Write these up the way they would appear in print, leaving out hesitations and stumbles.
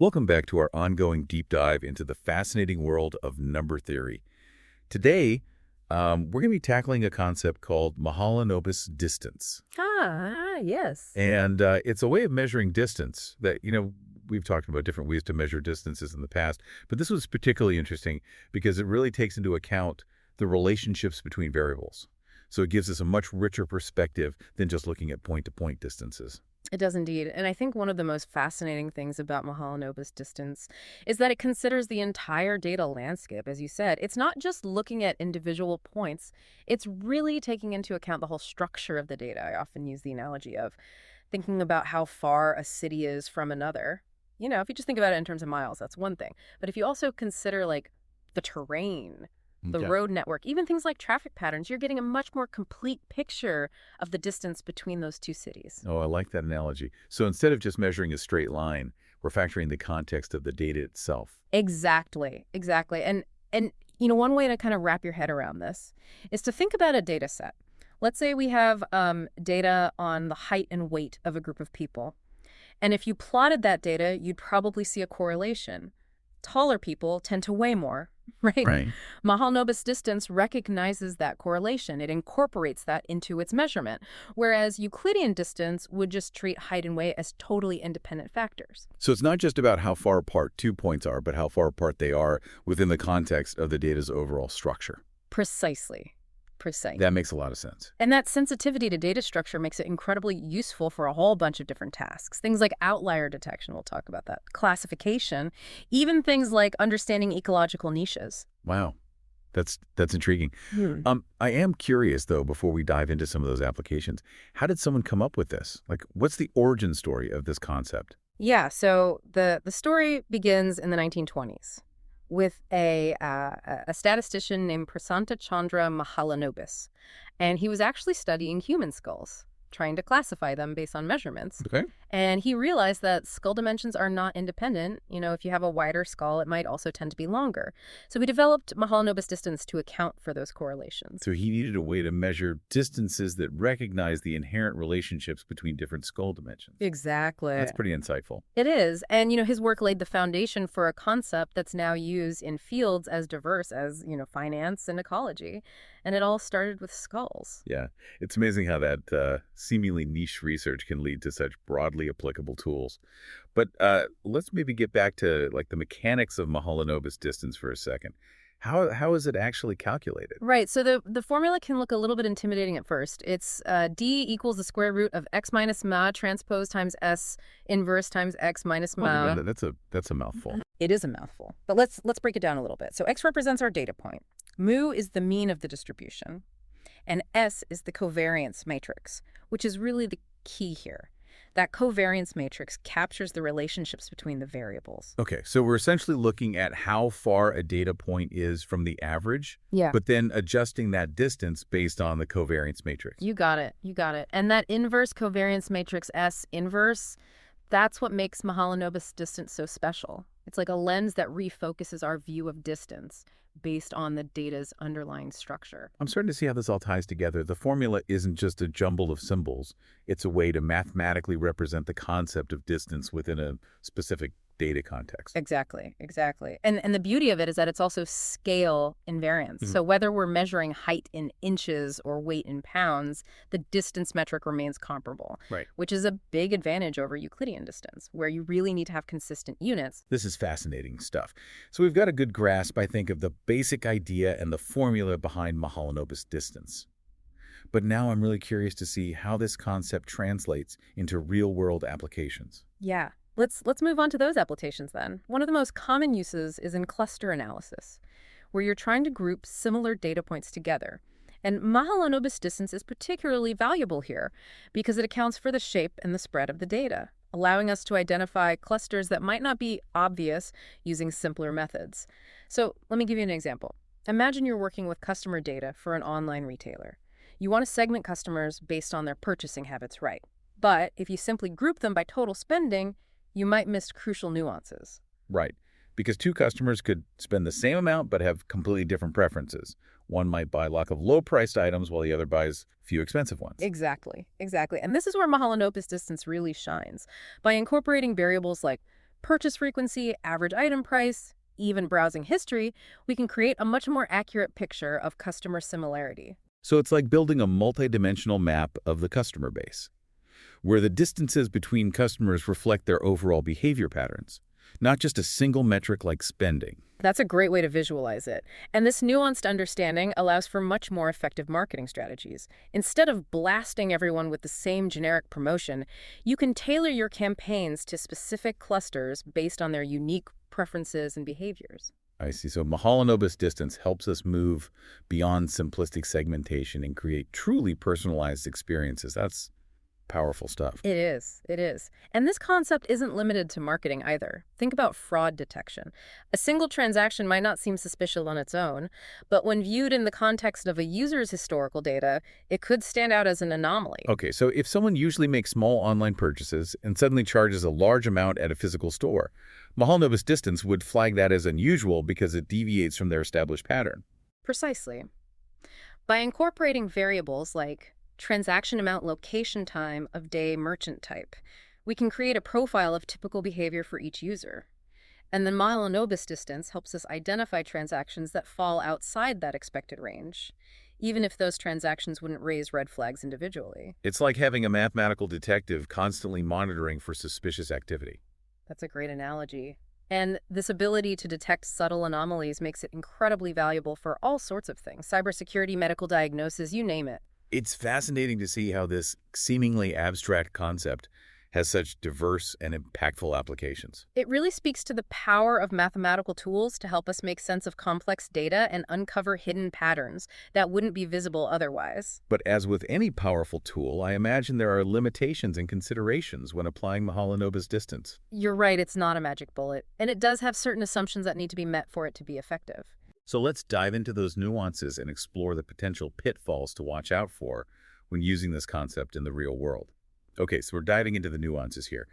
Welcome back to our ongoing deep dive into the fascinating world of number theory. Today, we're going to be tackling a concept called Mahalanobis distance. Yes. And it's a way of measuring distance that, we've talked about different ways to measure distances in the past, but this was particularly interesting because it really takes into account the relationships between variables. So it gives us a much richer perspective than just looking at point-to-point distances. It does indeed. And I think one of the most fascinating things about Mahalanobis distance is that it considers the entire data landscape, as you said. It's not just looking at individual points. It's really taking into account the whole structure of the data. I often use the analogy of thinking about how far a city is from another. If you just think about it in terms of miles, that's one thing. But if you also consider, the terrain, the Okay. road network, even things like traffic patterns, you're getting a much more complete picture of the distance between those two cities. Oh, I like that analogy. So instead of just measuring a straight line, we're factoring the context of the data itself. Exactly, exactly. And one way to kind of wrap your head around this is to think about a data set. Let's say we have data on the height and weight of a group of people. And if you plotted that data, you'd probably see a correlation. Taller people tend to weigh more, right? Right. Mahalanobis distance recognizes that correlation. It incorporates that into its measurement, whereas Euclidean distance would just treat height and weight as totally independent factors. So it's not just about how far apart 2 points are, but how far apart they are within the context of the data's overall structure. Precisely. Precise. That makes a lot of sense. And that sensitivity to data structure makes it incredibly useful for a whole bunch of different tasks. Things like outlier detection, we'll talk about that, classification, even things like understanding ecological niches. Wow. That's intriguing. Hmm. I am curious, though, before we dive into some of those applications, how did someone come up with this? What's the origin story of this concept? Yeah, so the story begins in the 1920s with a statistician named Prasanta Chandra Mahalanobis. And he was actually studying human skulls, trying to classify them based on measurements. Okay. And he realized that skull dimensions are not independent. If you have a wider skull, it might also tend to be longer. So he developed Mahalanobis distance to account for those correlations. So he needed a way to measure distances that recognize the inherent relationships between different skull dimensions. Exactly. That's pretty insightful. It is. And, his work laid the foundation for a concept that's now used in fields as diverse as, finance and ecology. And it all started with skulls. Yeah. It's amazing how that seemingly niche research can lead to such broadly applicable tools. But let's maybe get back to the mechanics of Mahalanobis distance for a second. How is it actually calculated? Right. So the formula can look a little bit intimidating at first. It's D equals the square root of x minus ma transpose times S inverse times x minus ma. Oh, that's a mouthful. It is a mouthful. But let's break it down a little bit. So x represents our data point. Mu is the mean of the distribution. And S is the covariance matrix, which is really the key here. That covariance matrix captures the relationships between the variables. Okay, so we're essentially looking at how far a data point is from the average, Yeah. but then adjusting that distance based on the covariance matrix. You got it. You got it. And that inverse covariance matrix S inverse, that's what makes Mahalanobis distance so special. It's like a lens that refocuses our view of distance based on the data's underlying structure. I'm starting to see how this all ties together. The formula isn't just a jumble of symbols. It's a way to mathematically represent the concept of distance within a specific data context. Exactly, exactly. And the beauty of it is that it's also scale invariance. Mhm. So whether we're measuring height in inches or weight in pounds, the distance metric remains comparable, Right. which is a big advantage over Euclidean distance, where you really need to have consistent units. This is fascinating stuff. So we've got a good grasp, I think, of the basic idea and the formula behind Mahalanobis distance. But now I'm really curious to see how this concept translates into real-world applications. Yeah. Let's move on to those applications then. One of the most common uses is in cluster analysis, where you're trying to group similar data points together. And Mahalanobis distance is particularly valuable here because it accounts for the shape and the spread of the data, allowing us to identify clusters that might not be obvious using simpler methods. So let me give you an example. Imagine you're working with customer data for an online retailer. You want to segment customers based on their purchasing habits, right? But if you simply group them by total spending, you might miss crucial nuances. Right. Because two customers could spend the same amount but have completely different preferences. One might buy a lot of low-priced items while the other buys a few expensive ones. Exactly, exactly. And this is where Mahalanobis distance really shines. By incorporating variables like purchase frequency, average item price, even browsing history, we can create a much more accurate picture of customer similarity. So it's like building a multidimensional map of the customer base, where the distances between customers reflect their overall behavior patterns, not just a single metric like spending. That's a great way to visualize it. And this nuanced understanding allows for much more effective marketing strategies. Instead of blasting everyone with the same generic promotion, you can tailor your campaigns to specific clusters based on their unique preferences and behaviors. I see. So Mahalanobis distance helps us move beyond simplistic segmentation and create truly personalized experiences. That's powerful stuff. It is. It is. And this concept isn't limited to marketing either. Think about fraud detection. A single transaction might not seem suspicious on its own, but when viewed in the context of a user's historical data, it could stand out as an anomaly. Okay, so if someone usually makes small online purchases and suddenly charges a large amount at a physical store, Mahalanobis distance would flag that as unusual because it deviates from their established pattern. Precisely. By incorporating variables like transaction amount, location time, of day, merchant type, we can create a profile of typical behavior for each user. And the Mahalanobis distance helps us identify transactions that fall outside that expected range, even if those transactions wouldn't raise red flags individually. It's like having a mathematical detective constantly monitoring for suspicious activity. That's a great analogy. And this ability to detect subtle anomalies makes it incredibly valuable for all sorts of things: cybersecurity, medical diagnosis, you name it. It's fascinating to see how this seemingly abstract concept has such diverse and impactful applications. It really speaks to the power of mathematical tools to help us make sense of complex data and uncover hidden patterns that wouldn't be visible otherwise. But as with any powerful tool, I imagine there are limitations and considerations when applying Mahalanobis distance. You're right, it's not a magic bullet, and it does have certain assumptions that need to be met for it to be effective. So let's dive into those nuances and explore the potential pitfalls to watch out for when using this concept in the real world. Okay, so we're diving into the nuances here.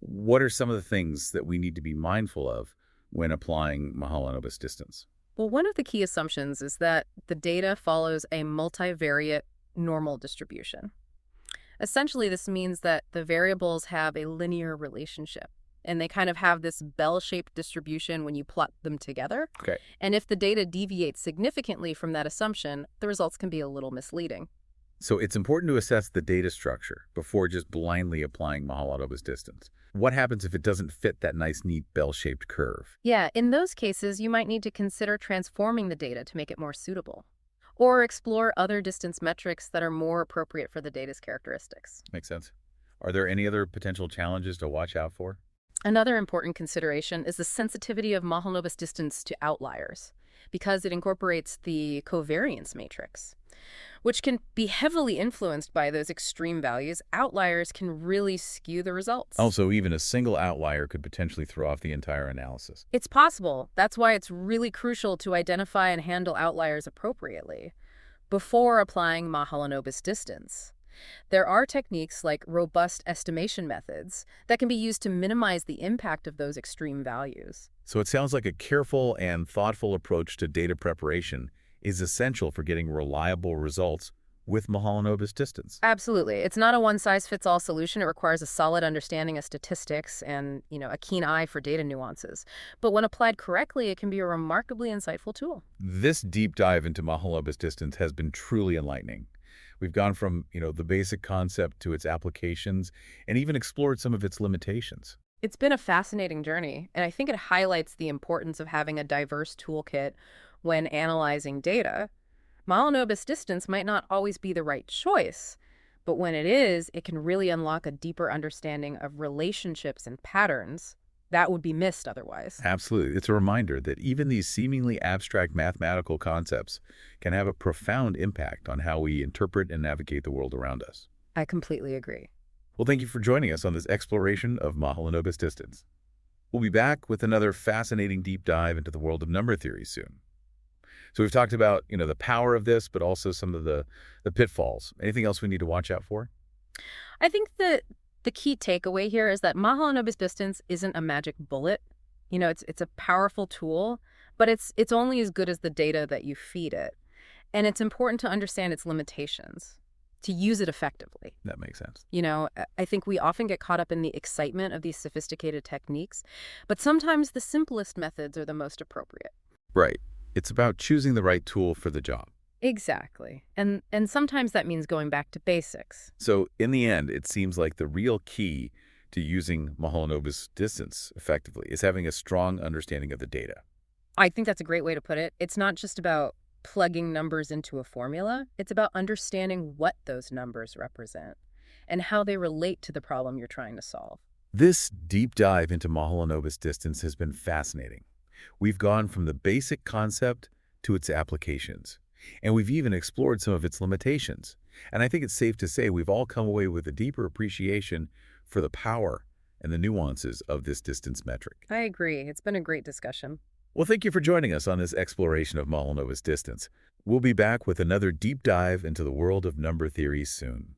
What are some of the things that we need to be mindful of when applying Mahalanobis distance? Well, one of the key assumptions is that the data follows a multivariate normal distribution. Essentially, this means that the variables have a linear relationship, and they kind of have this bell-shaped distribution when you plot them together. Okay. And if the data deviates significantly from that assumption, the results can be a little misleading. So it's important to assess the data structure before just blindly applying Mahalanobis distance. What happens if it doesn't fit that nice, neat bell-shaped curve? Yeah, in those cases, you might need to consider transforming the data to make it more suitable, or explore other distance metrics that are more appropriate for the data's characteristics. Makes sense. Are there any other potential challenges to watch out for? Another important consideration is the sensitivity of Mahalanobis distance to outliers, because it incorporates the covariance matrix, which can be heavily influenced by those extreme values. Outliers can really skew the results. Also, even a single outlier could potentially throw off the entire analysis. It's possible. That's why it's really crucial to identify and handle outliers appropriately before applying Mahalanobis distance. There are techniques like robust estimation methods that can be used to minimize the impact of those extreme values. So it sounds like a careful and thoughtful approach to data preparation is essential for getting reliable results with Mahalanobis distance. Absolutely. It's not a one-size-fits-all solution. It requires a solid understanding of statistics and, a keen eye for data nuances. But when applied correctly, it can be a remarkably insightful tool. This deep dive into Mahalanobis distance has been truly enlightening. We've gone from, the basic concept to its applications and even explored some of its limitations. It's been a fascinating journey, and I think it highlights the importance of having a diverse toolkit when analyzing data. Mahalanobis distance might not always be the right choice, but when it is, it can really unlock a deeper understanding of relationships and patterns that would be missed otherwise. Absolutely. It's a reminder that even these seemingly abstract mathematical concepts can have a profound impact on how we interpret and navigate the world around us. I completely agree. Well, thank you for joining us on this exploration of Mahalanobis distance. We'll be back with another fascinating deep dive into the world of number theory soon. So we've talked about, the power of this, but also some of the pitfalls. Anything else we need to watch out for? I think that the key takeaway here is that Mahalanobis distance isn't a magic bullet. It's a powerful tool, but it's only as good as the data that you feed it. And it's important to understand its limitations. to use it effectively. That makes sense. I think we often get caught up in the excitement of these sophisticated techniques, but sometimes the simplest methods are the most appropriate. Right. It's about choosing the right tool for the job. Exactly. And sometimes that means going back to basics. So in the end, it seems like the real key to using Mahalanobis distance effectively is having a strong understanding of the data. I think that's a great way to put it. It's not just about plugging numbers into a formula. It's about understanding what those numbers represent and how they relate to the problem you're trying to solve. This deep dive into Mahalanobis distance has been fascinating. We've gone from the basic concept to its applications, and we've even explored some of its limitations. And I think it's safe to say we've all come away with a deeper appreciation for the power and the nuances of this distance metric. I agree. It's been a great discussion. Well, thank you for joining us on this exploration of Mahalanobis distance. We'll be back with another deep dive into the world of number theory soon.